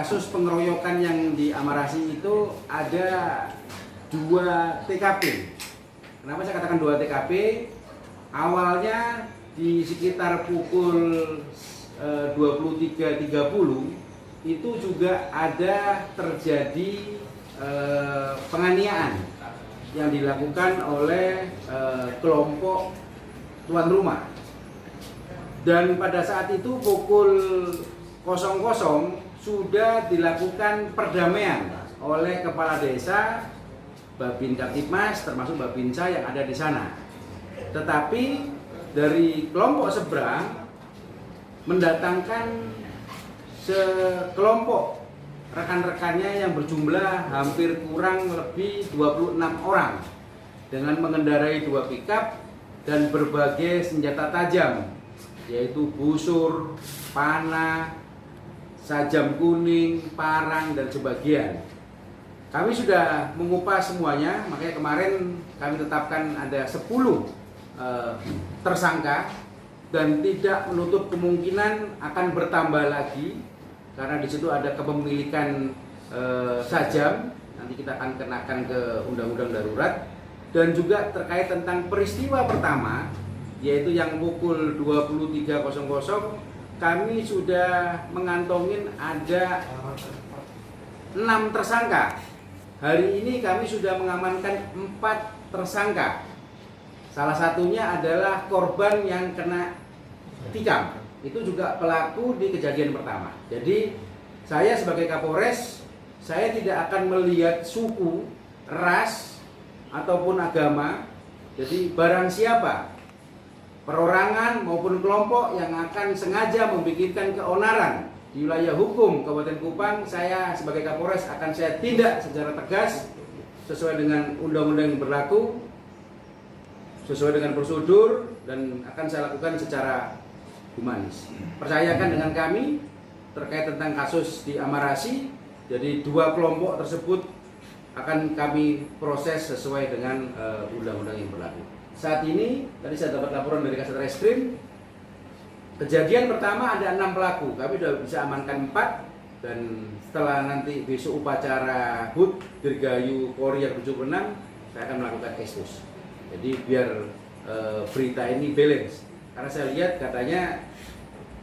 kasus pengeroyokan yang di Amarasi itu ada 2 TKP. Kenapa saya katakan 2 TKP? Awalnya di sekitar pukul 23.30 itu juga ada terjadi penganiayaan yang dilakukan oleh kelompok tuan rumah. Dan pada saat itu pukul 00 sudah dilakukan perdamaian oleh kepala desa, Babin Kaptipmas, termasuk Babinsa yang ada di sana. Tetapi dari kelompok seberang mendatangkan sekelompok rekan-rekannya yang berjumlah hampir kurang lebih 26 orang dengan mengendarai 2 pickup dan berbagai senjata tajam, yaitu busur, panah, sajam kuning, parang, dan sebagian. Kami sudah mengupas semuanya, makanya kemarin kami tetapkan ada 10 tersangka dan tidak menutup kemungkinan akan bertambah lagi karena di situ ada kepemilikan sajam, nanti kita akan kenakan ke undang-undang darurat, dan juga terkait tentang peristiwa pertama yaitu yang pukul 23.00 kami sudah mengantongin ada 6 tersangka. Hari ini kami sudah mengamankan 4 tersangka. Salah satunya adalah korban yang kena tikam. Itu juga pelaku di kejadian pertama. Jadi saya sebagai Kapolres, saya tidak akan melihat suku, ras, ataupun agama. Jadi barang siapa, perorangan maupun kelompok yang akan sengaja membikinkan keonaran di wilayah hukum Kabupaten Kupang, saya sebagai Kapolres akan saya tindak secara tegas sesuai dengan undang-undang yang berlaku, sesuai dengan prosedur, dan akan saya lakukan secara humanis. Percayakan dengan kami terkait tentang kasus di Amarasi. Jadi 2 kelompok tersebut akan kami proses sesuai dengan undang-undang yang berlaku. Saat ini, tadi saya dapat laporan dari Kasat Reskrim, kejadian pertama ada 6 pelaku, kami sudah bisa amankan 4, dan setelah nanti besok upacara HUT Dirgayu Polri yang 76, saya akan melakukan ekspos. Jadi biar berita ini balance, karena saya lihat katanya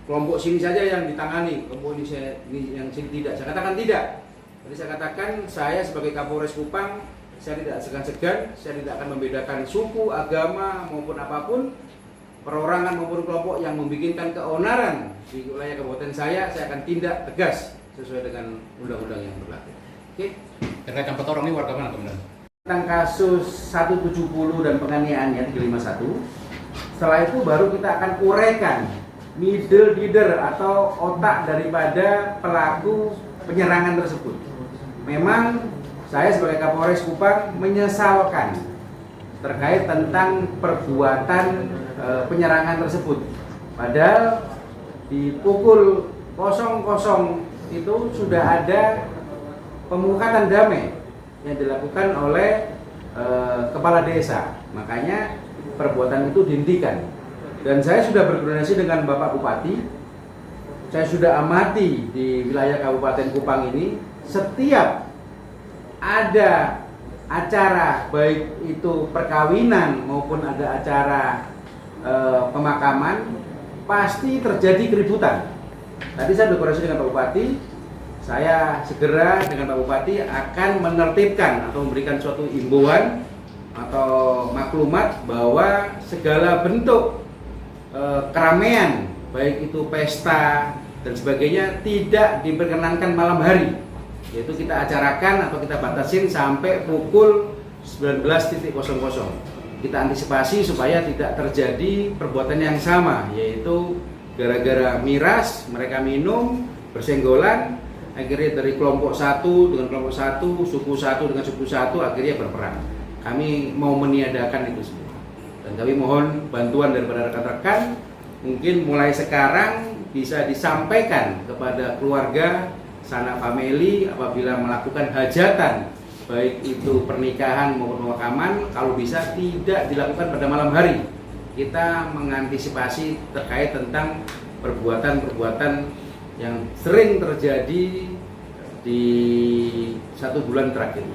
kelompok sini saja yang ditangani, kelompok ini yang sini tidak. Saya katakan tidak. Jadi saya katakan, saya sebagai Kapolres Kupang, saya tidak segan-segan, saya tidak akan membedakan suku, agama maupun apapun, perorangan maupun kelompok yang membikinkan keonaran di wilayah kabupaten saya akan tindak tegas sesuai dengan undang-undang yang berlaku. Oke? Terkait 4 orang ini warga mana, Komandan? Tentang kasus 170 dan penganiayaannya 351, setelah itu baru kita akan uraikan middle leader atau otak daripada pelaku penyerangan tersebut. Memang saya sebagai Kapolres Kupang menyesalkan terkait tentang perbuatan penyerangan tersebut. Padahal di pukul 00 itu sudah ada pemufakatan damai yang dilakukan oleh kepala desa. Makanya perbuatan itu dihentikan. Dan saya sudah berkoordinasi dengan Bapak Bupati. Saya sudah amati di wilayah Kabupaten Kupang ini, setiap ada acara, baik itu perkawinan maupun ada acara pemakaman, pasti terjadi keributan. Tadi saya berkoordinasi dengan Pak Bupati, saya segera dengan Pak Bupati akan menertibkan atau memberikan suatu imbauan atau maklumat bahwa segala bentuk keramaian, baik itu pesta dan sebagainya, tidak diperkenankan malam hari. Yaitu kita acarakan atau kita batasin sampai pukul 19.00. Kita antisipasi supaya tidak terjadi perbuatan yang sama, yaitu gara-gara miras mereka minum, bersenggolan, akhirnya dari kelompok satu dengan kelompok satu, suku satu dengan suku satu, akhirnya berperang. Kami mau meniadakan itu semua, dan kami mohon bantuan daripada rekan-rekan. Mungkin mulai sekarang bisa disampaikan kepada keluarga, sanak famili, apabila melakukan hajatan, baik itu pernikahan maupun pemakaman, kalau bisa tidak dilakukan pada malam hari. Kita mengantisipasi terkait tentang perbuatan-perbuatan yang sering terjadi di 1 bulan terakhir.